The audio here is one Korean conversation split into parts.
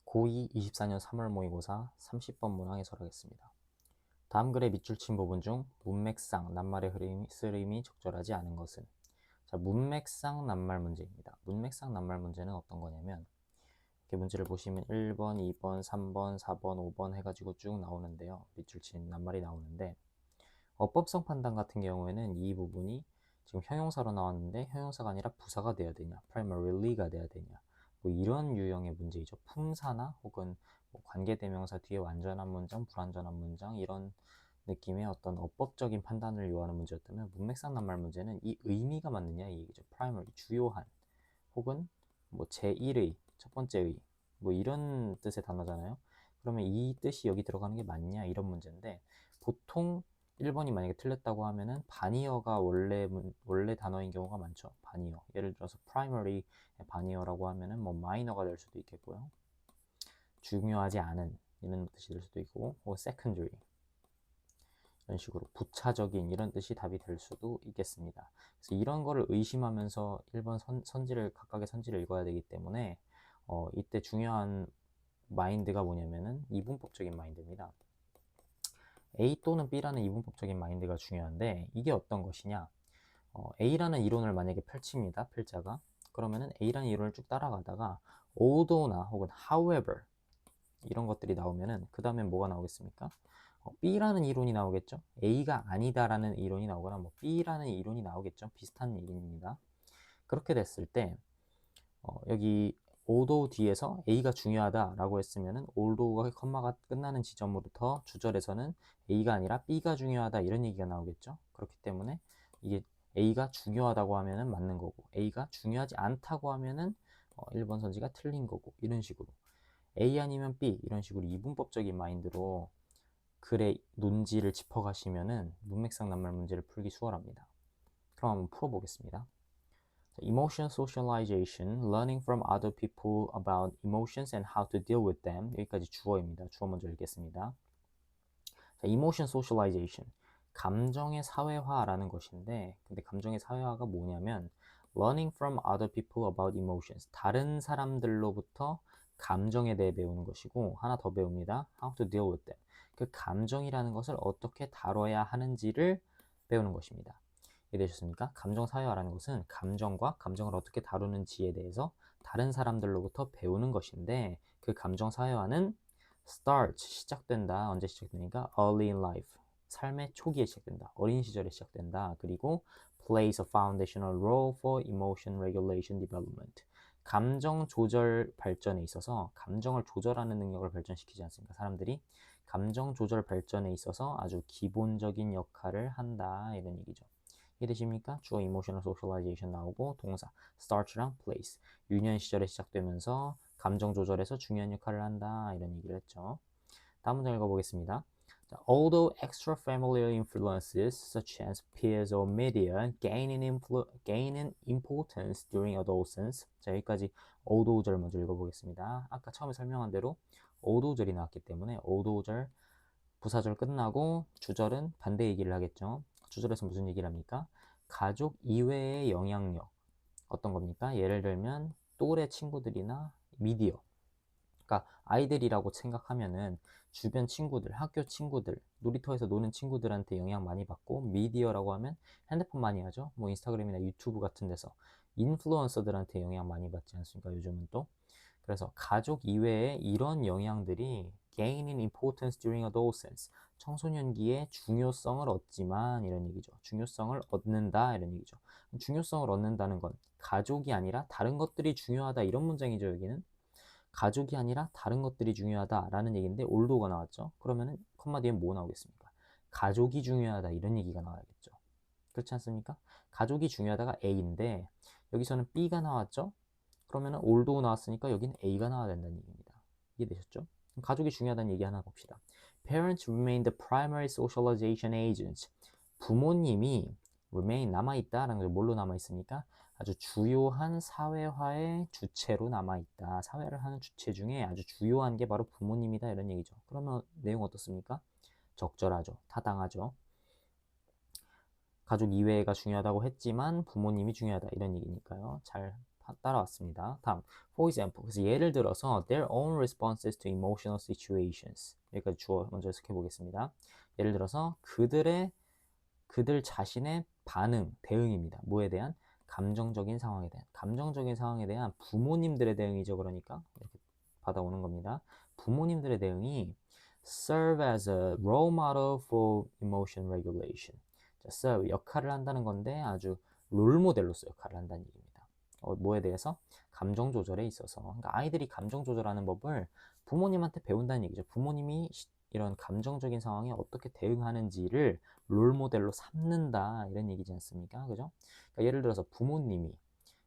고2 24년 3월 모의고사 30번 문항 해설하겠습니다. 다음 글의 밑줄 친 부분 중 문맥상 낱말의 쓰림이 적절하지 않은 것은? 자, 문맥상 낱말 문제입니다. 문맥상 낱말 문제는 어떤 거냐면 이렇게 문제를 보시면 1번, 2번, 3번, 4번, 5번 해가지고 쭉 나오는데요. 밑줄 친 낱말이 나오는데 어법성 판단 같은 경우에는 이 부분이 지금 형용사로 나왔는데 형용사가 아니라 부사가 돼야 되냐, primary가 돼야 되냐, 뭐 이런 유형의 문제이죠. 품사나 혹은 뭐 관계대명사 뒤에 완전한 문장, 불완전한 문장 이런 느낌의 어떤 어법적인 판단을 요하는 문제였다면 문맥상 낱말 문제는 이 의미가 맞느냐 이 얘기죠. primary, 주요한 혹은 뭐 제1의, 첫 번째의 뭐 이런 뜻의 단어잖아요. 그러면 이 뜻이 여기 들어가는 게 맞냐 이런 문제인데 보통 1번이 만약에 틀렸다고 하면은 반이어가 원래 단어인 경우가 많죠. 반이어. 예를 들어서 primary 반이어라고 하면은 뭐 마이너가 될 수도 있겠고요. 중요하지 않은 이런 뜻이 될 수도 있고, 혹은 secondary 이런 식으로 부차적인 이런 뜻이 답이 될 수도 있겠습니다. 그래서 이런 거를 의심하면서 1번 각각의 선지를 읽어야 되기 때문에 이때 중요한 마인드가 뭐냐면은 이분법적인 마인드입니다. A 또는 B라는 이분법적인 마인드가 중요한데 이게 어떤 것이냐? A라는 이론을 만약에 펼칩니다. 필자가. 그러면은 A라는 이론을 쭉 따라가다가 although나 혹은 however 이런 것들이 나오면은 그 다음엔 뭐가 나오겠습니까? B라는 이론이 나오겠죠. A가 아니다라는 이론이 나오거나 뭐 B라는 이론이 나오겠죠. 비슷한 얘기입니다. 그렇게 됐을 때 여기 although 뒤에서 A가 중요하다라고 했으면은 although가 컴마가 끝나는 지점으로부터 주절에서는 A가 아니라 B가 중요하다 이런 얘기가 나오겠죠. 그렇기 때문에 이게 A가 중요하다고 하면은 맞는 거고 A가 중요하지 않다고 하면은 1번 선지가 틀린 거고 이런 식으로 A 아니면 B 이런 식으로 이분법적인 마인드로 글의 논지를 짚어가시면은 문맥상 낱말 문제를 풀기 수월합니다. 그럼 한번 풀어보겠습니다. Emotion socialization, learning from other people about emotions and how to deal with them. 여기까지 주어입니다. 주어 먼저 읽겠습니다. 자, emotion socialization, 감정의 사회화라는 것인데, 근데 감정의 사회화가 뭐냐면 learning from other people about emotions, 다른 사람들로부터 감정에 대해 배우는 것이고, 하나 더 배웁니다. How to deal with them, 그 감정이라는 것을 어떻게 다뤄야 하는지를 배우는 것입니다. 이해되셨습니까? 감정 사회화라는 것은 감정과 감정을 어떻게 다루는지에 대해서 다른 사람들로부터 배우는 것인데 그 감정 사회화는 start, 시작된다. 언제 시작되니까? early in life, 삶의 초기에 시작된다. 어린 시절에 시작된다. 그리고 plays a foundational role for emotion regulation development, 감정 조절 발전에 있어서 감정을 조절하는 능력을 발전시키지 않습니까? 사람들이 감정 조절 발전에 있어서 아주 기본적인 역할을 한다 이런 얘기죠. 이해되십니까? 주어 emotional socialization 나오고 동사 start랑 place, 유년 시절에 시작되면서 감정 조절에서 중요한 역할을 한다 이런 얘기를 했죠. 다음 문장 읽어보겠습니다. Although extra-familiar influences such as peers or media gain in importance during adolescence. 자, 여기까지 although절 먼저 읽어보겠습니다. 아까 처음에 설명한 대로 although절이 나왔기 때문에 although절 부사절 끝나고 주절은 반대 얘기를 하겠죠. 주절에서 무슨 얘기를 합니까? 가족 이외의 영향력. 어떤 겁니까? 예를 들면 또래 친구들이나 미디어. 그러니까 아이들이라고 생각하면은 주변 친구들, 학교 친구들, 놀이터에서 노는 친구들한테 영향 많이 받고, 미디어라고 하면 핸드폰 많이 하죠. 뭐 인스타그램이나 유튜브 같은 데서 인플루언서들한테 영향 많이 받지 않습니까? 요즘은 또. 그래서 가족 이외에 이런 영향들이 gain in importance during adolescence, 청소년기에 중요성을 얻지만 이런 얘기죠. 중요성을 얻는다 이런 얘기죠. 중요성을 얻는다는 건 가족이 아니라 다른 것들이 중요하다 이런 문장이죠. 여기는 가족이 아니라 다른 것들이 중요하다라는 얘기인데 올도가 나왔죠. 그러면은 컴마 뒤에 뭐 나오겠습니까? 가족이 중요하다 이런 얘기가 나와야겠죠. 그렇지 않습니까? 가족이 중요하다가 A인데 여기서는 B가 나왔죠. 그러면은 올도 나왔으니까 여기는 A가 나와야 된다는 얘기입니다. 이해되셨죠? 가족이 중요하다는 얘기 하나 봅시다. Parents remain the primary socialization agents. 부모님이 remain 남아있다라는 게 뭘로 남아있습니까? 아주 주요한 사회화의 주체로 남아있다. 사회를 하는 주체 중에 아주 주요한 게 바로 부모님이다 이런 얘기죠. 그러면 내용 어떻습니까? 적절하죠. 타당하죠. 가족 이외가 중요하다고 했지만 부모님이 중요하다 이런 얘기니까요. 잘 따라왔습니다. 다음, for example. 그래서 예를 들어서 their own responses to emotional situations. 여기까지 주어 먼저 해석해 보겠습니다. 예를 들어서 그들 자신의 반응, 대응입니다. 뭐에 대한? 감정적인 상황에 대한. 감정적인 상황에 대한 부모님들의 대응이죠. 그러니까 이렇게 받아오는 겁니다. 부모님들의 대응이 serve as a role model for emotion regulation. 자, serve 역할을 한다는 건데 아주 롤 모델로서 역할을 한다는 얘기입니다. 뭐에 대해서? 감정 조절에 있어서. 그러니까 아이들이 감정 조절하는 법을 부모님한테 배운다는 얘기죠. 부모님이 이런 감정적인 상황에 어떻게 대응하는지를 롤 모델로 삼는다 이런 얘기지 않습니까? 그죠? 그러니까 예를 들어서 부모님이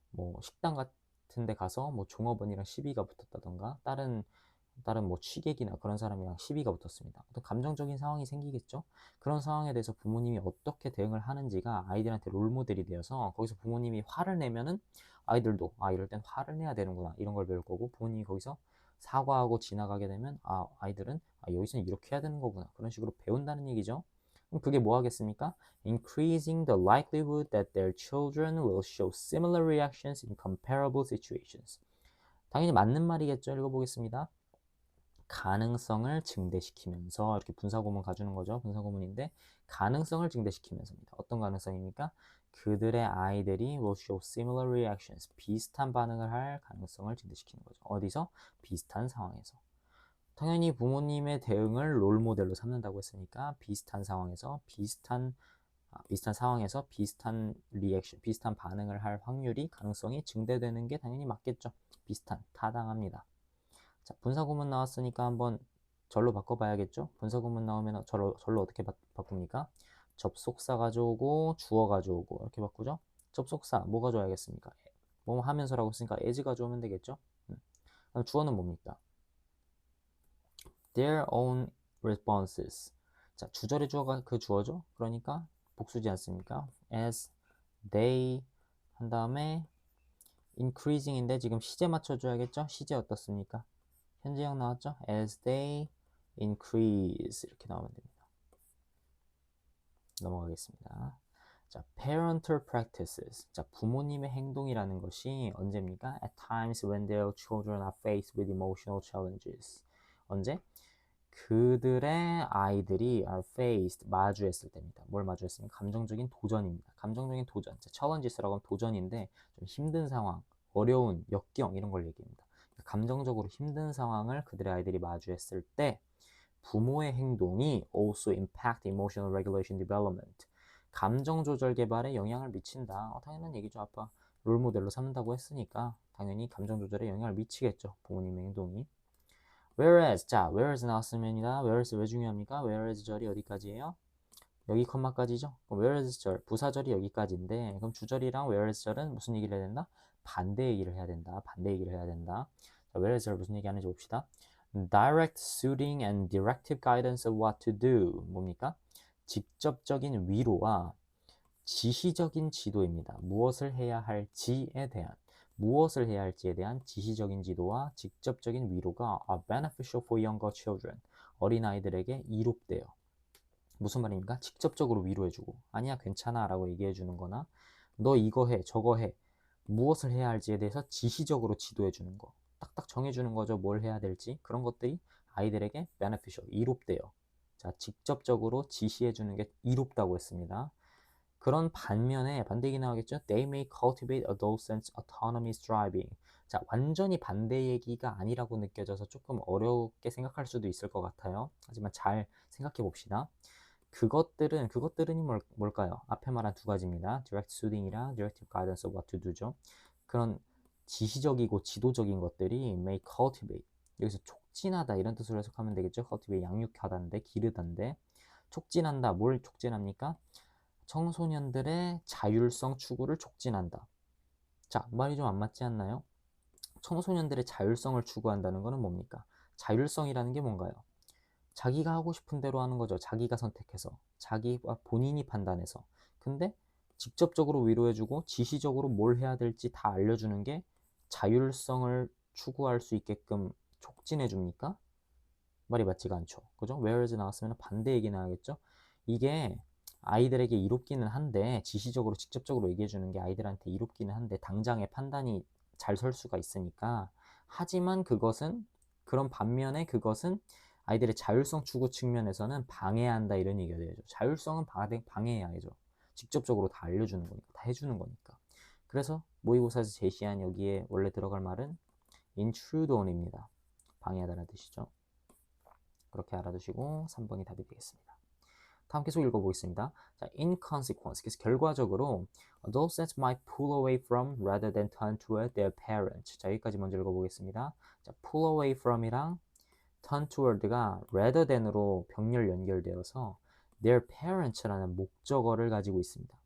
뭐 식당 같은 데 가서 뭐 종업원이랑 시비가 붙었다던가 다른 뭐 취객이나 그런 사람이랑 시비가 붙었습니다. 어떤 감정적인 상황이 생기겠죠? 그런 상황에 대해서 부모님이 어떻게 대응을 하는지가 아이들한테 롤 모델이 되어서 거기서 부모님이 화를 내면은 아이들도 이럴 땐 화를 내야 되는구나 이런 걸 배울 거고 부모님이 거기서 사과하고 지나가게 되면 아이들은 여기서는 이렇게 해야 되는 거구나 그런 식으로 배운다는 얘기죠. 그럼 그게 뭐 하겠습니까? Increasing the likelihood that their children will show similar reactions in comparable situations. 당연히 맞는 말이겠죠. 읽어보겠습니다. 가능성을 증대시키면서 이렇게 분사구문 가주는 거죠. 분사구문인데 가능성을 증대시키면서입니다. 어떤 가능성입니까? 그들의 아이들이 will show similar reactions. 비슷한 반응을 할 가능성을 증대시키는 거죠. 어디서? 비슷한 상황에서. 당연히 부모님의 대응을 롤 모델로 삼는다고 했으니까 비슷한 상황에서 비슷한 상황에서 비슷한 리액션, 비슷한 반응을 할 확률이 가능성이 증대되는 게 당연히 맞겠죠. 비슷한, 타당합니다. 자, 분사구문 나왔으니까 한번 절로 바꿔봐야겠죠? 분사구문 나오면 절로 어떻게 바꿉니까? 접속사 가져오고 주어 가져오고 이렇게 바꾸죠? 접속사 뭐 가져와야겠습니까? 뭐 하면서라고 했으니까 as 가져오면 되겠죠? 그럼 주어는 뭡니까? Their own responses. 자, 주절의 주어가 그 주어죠? 그러니까 복수지 않습니까? As they 한 다음에 increasing인데 지금 시제 맞춰줘야겠죠? 시제 어떻습니까? 현재형 나왔죠? As they increase 이렇게 나오면 됩니다. 넘어가겠습니다. 자, parental practices. 자, 부모님의 행동이라는 것이 언제입니까? At times when their children are faced with emotional challenges. 언제? 그들의 아이들이 are faced, 마주했을 때입니다. 뭘 마주했습니까? 감정적인 도전입니다. 감정적인 도전. 자, challenges라고 하면 도전인데 좀 힘든 상황, 어려운 역경 이런 걸 얘기합니다. 감정적으로 힘든 상황을 그들의 아이들이 마주했을 때 부모의 행동이 also impact emotional regulation development. 감정 조절 개발에 영향을 미친다. 당연한 얘기죠. 아빠 롤 모델로 삼는다고 했으니까 당연히 감정 조절에 영향을 미치겠죠. 부모님의 행동이. Whereas, 자, whereas 나왔으면이다. whereas 왜 중요합니까? whereas 절이 어디까지예요? 여기 컴마까지죠. whereas 절, 부사절이 여기까지인데 그럼 주절이랑 whereas 절은 무슨 얘기를 해야 된다? 반대 얘기를 해야 된다. 반대 얘기를 해야 된다. 자, whereas 절 무슨 얘기하는지 봅시다. Direct suiting and directive guidance of what to do. 뭡니까? 직접적인 위로와 지시적인 지도입니다. 무엇을 해야 할지에 대한 지시적인 지도와 직접적인 위로가 are beneficial for younger children. 어린아이들에게 이롭대요. 무슨 말입니까? 직접적으로 위로해주고 아니야 괜찮아 라고 얘기해주는 거나 너 이거 해 저거 해 무엇을 해야 할지에 대해서 지시적으로 지도해주는 거 딱딱 정해주는 거죠. 뭘 해야 될지 그런 것들이 아이들에게 beneficial, 이롭대요. 자, 직접적으로 지시해주는 게 이롭다고 했습니다. 그런 반면에 반대 얘기 나오겠죠. They may cultivate adolescents' autonomy striving. 자, 완전히 반대 얘기가 아니라고 느껴져서 조금 어렵게 생각할 수도 있을 것 같아요. 하지만 잘 생각해 봅시다. 그것들은 뭘까요? 앞에 말한 두 가지입니다. Direct suiting이랑 Directive guidance of what to do죠. 그런 지시적이고 지도적인 것들이 may cultivate. 여기서 촉진하다 이런 뜻으로 해석하면 되겠죠. cultivate 양육하다인데 기르다인데 촉진한다. 뭘 촉진합니까? 청소년들의 자율성 추구를 촉진한다. 자, 말이 좀 안 맞지 않나요? 청소년들의 자율성을 추구한다는 것은 뭡니까? 자율성이라는 게 뭔가요? 자기가 하고 싶은 대로 하는 거죠. 자기가 선택해서. 자기가 본인이 판단해서. 근데 직접적으로 위로해주고 지시적으로 뭘 해야 될지 다 알려주는 게 자율성을 추구할 수 있게끔 촉진해줍니까? 말이 맞지가 않죠. 그죠? whereas 나왔으면 반대 얘기 나와야겠죠? 이게 아이들에게 이롭기는 한데 지시적으로 직접적으로 얘기해주는 게 아이들한테 이롭기는 한데 당장의 판단이 잘 설 수가 있으니까. 하지만 그런 반면에 그것은 아이들의 자율성 추구 측면에서는 방해한다 이런 얘기가 되죠. 자율성은 방해해야죠. 직접적으로 다 알려주는 거니까, 다 해주는 거니까. 그래서 모의고사에서 제시한 여기에 원래 들어갈 말은 intrude on입니다. 방해하다는 뜻이죠. 그렇게 알아두시고 3번이 답이 되겠습니다. 다음 계속 읽어보겠습니다. 자, in consequence, 그래서 결과적으로 adolescents might pull away from rather than turn toward their parents. 자, 여기까지 먼저 읽어보겠습니다. 자, pull away from이랑 turn toward가 rather than으로 병렬 연결되어서 their parents라는 목적어를 가지고 있습니다.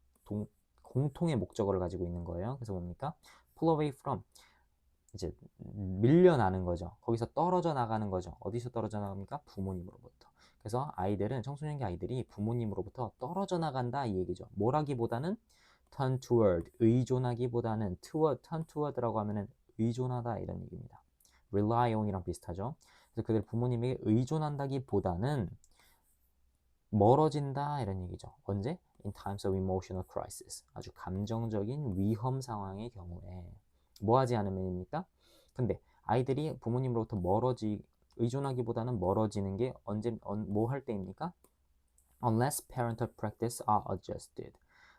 공통의 목적어를 가지고 있는 거예요. 그래서 뭡니까? pull away from, 이제 밀려나는 거죠. 거기서 떨어져 나가는 거죠. 어디서 떨어져 나갑니까? 부모님으로부터. 그래서 아이들은, 청소년기 아이들이 부모님으로부터 떨어져 나간다 이 얘기죠. 뭐라기보다는 turn toward, 의존하기보다는 turn toward라고 하면은 의존하다 이런 얘기입니다. rely on이랑 비슷하죠. 그래서 그들 부모님에게 의존한다기보다는 멀어진다 이런 얘기죠. 언제? In times of emotional crisis. 아주 감정적인 위험 상황의 경우에. 뭐 하지 않으면입니까? 근데 아이들이 부모님으로부터 의존하기보다는 멀어지는 게 뭐 할 때입니까? Unless parental practice are adjusted.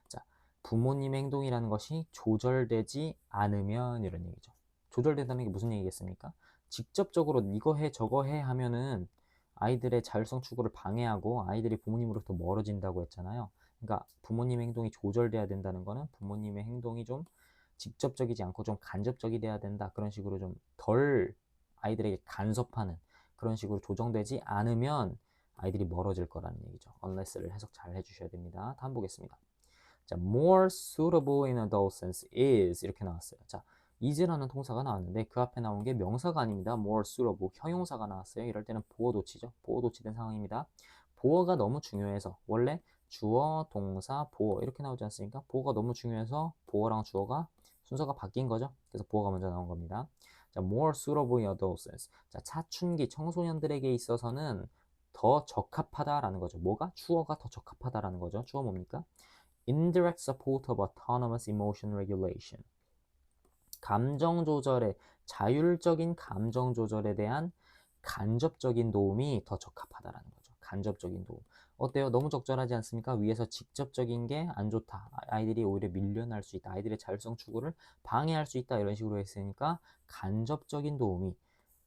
자, 부모님의 행동이라는 것이 조절되지 않으면 이런 얘기죠. 조절된다는 게 무슨 얘기겠습니까? 직접적으로 이거 해 저거 해 하면은 아이들의 자율성 추구를 방해하고 아이들이 부모님으로부터 멀어진다고 했잖아요. 그러니까 부모님의 행동이 조절돼야 된다는 거는 부모님의 행동이 좀 직접적이지 않고 좀 간접적이 돼야 된다. 그런 식으로 좀 덜 아이들에게 간섭하는 그런 식으로 조정되지 않으면 아이들이 멀어질 거라는 얘기죠. unless를 해석 잘 해주셔야 됩니다. 다음 보겠습니다. 자, more suitable in adolescence is 이렇게 나왔어요. 자, is라는 동사가 나왔는데 그 앞에 나온 게 명사가 아닙니다. more suitable, 형용사가 나왔어요. 이럴 때는 보어 도치죠. 보어 도치된 상황입니다. 보어가 너무 중요해서, 원래 주어, 동사, 보어 이렇게 나오지 않습니까? 보어가 너무 중요해서 보어랑 주어가 순서가 바뀐 거죠. 그래서 보어가 먼저 나온 겁니다. 자, more suitable in adolescence. 자, 사춘기 청소년들에게 있어서는 더 적합하다라는 거죠. 뭐가? 주어가 더 적합하다라는 거죠. 주어 뭡니까? Indirect support of autonomous emotion regulation. 감정 조절에, 자율적인 감정 조절에 대한 간접적인 도움이 더 적합하다라는 거죠. 간접적인 도움. 어때요? 너무 적절하지 않습니까? 위에서 직접적인 게 안 좋다. 아이들이 오히려 밀려날 수 있다. 아이들의 자율성 추구를 방해할 수 있다. 이런 식으로 했으니까 간접적인 도움이,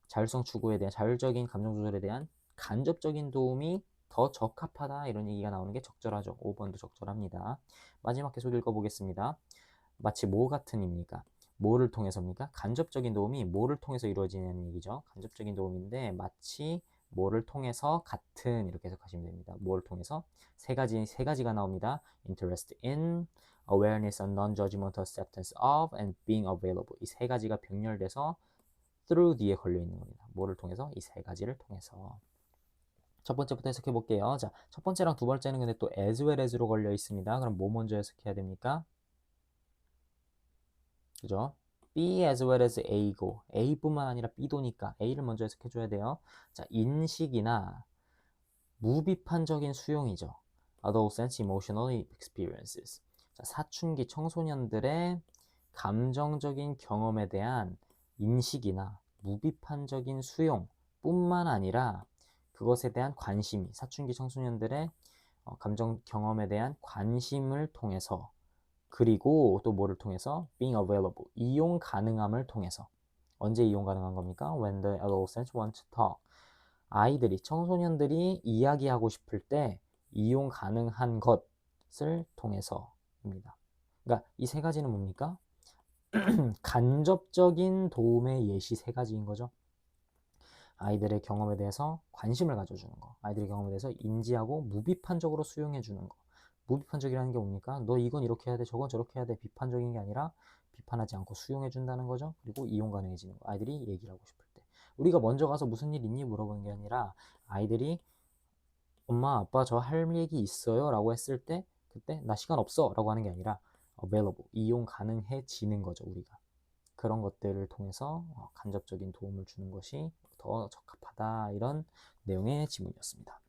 자율성 추구에 대한, 자율적인 감정 조절에 대한 간접적인 도움이 더 적합하다. 이런 얘기가 나오는 게 적절하죠. 5번도 적절합니다. 마지막 계속 읽어보겠습니다. 마치 뭐 같은입니까? 뭐를 통해서입니까? 간접적인 도움이 뭐를 통해서 이루어지는 얘기죠. 간접적인 도움인데 마치 뭐를 통해서 같은, 이렇게 해석하시면 됩니다. 뭐를 통해서 세 가지가 나옵니다. interest in, awareness and non-judgmental acceptance of, and being available. 이 세 가지가 병렬돼서 through 뒤에 걸려 있는 겁니다. 뭐를 통해서? 이 세 가지를 통해서. 첫 번째부터 해석해 볼게요. 자, 첫 번째랑 두 번째는 근데 또 as well as로 걸려 있습니다. 그럼 뭐 먼저 해석해야 됩니까? 그죠? B as well as A고, A뿐만 아니라 B도니까 A를 먼저 해석해 줘야 돼요. 자, 인식이나 무비판적인 수용이죠. Adolescent emotional experiences. 자, 사춘기 청소년들의 감정적인 경험에 대한 인식이나 무비판적인 수용뿐만 아니라 그것에 대한 관심이, 사춘기 청소년들의 감정 경험에 대한 관심을 통해서, 그리고 또 뭐를 통해서? being available, 이용 가능함을 통해서. 언제 이용 가능한 겁니까? when the adolescents want to talk. 아이들이, 청소년들이 이야기하고 싶을 때 이용 가능한 것을 통해서입니다. 그러니까 이 세 가지는 뭡니까? 간접적인 도움의 예시 세 가지인 거죠. 아이들의 경험에 대해서 관심을 가져주는 거, 아이들의 경험에 대해서 인지하고 무비판적으로 수용해주는 거. 무비판적이라는 게 뭡니까? 너 이건 이렇게 해야 돼, 저건 저렇게 해야 돼. 비판적인 게 아니라 비판하지 않고 수용해준다는 거죠. 그리고 이용 가능해지는 거. 아이들이 얘기를 하고 싶을 때. 우리가 먼저 가서 무슨 일 있니? 물어보는 게 아니라 아이들이 엄마, 아빠 저 할 얘기 있어요? 라고 했을 때 그때 나 시간 없어 라고 하는 게 아니라 available, 이용 가능해지는 거죠. 우리가. 그런 것들을 통해서 간접적인 도움을 주는 것이 더 적합하다. 이런 내용의 지문이었습니다.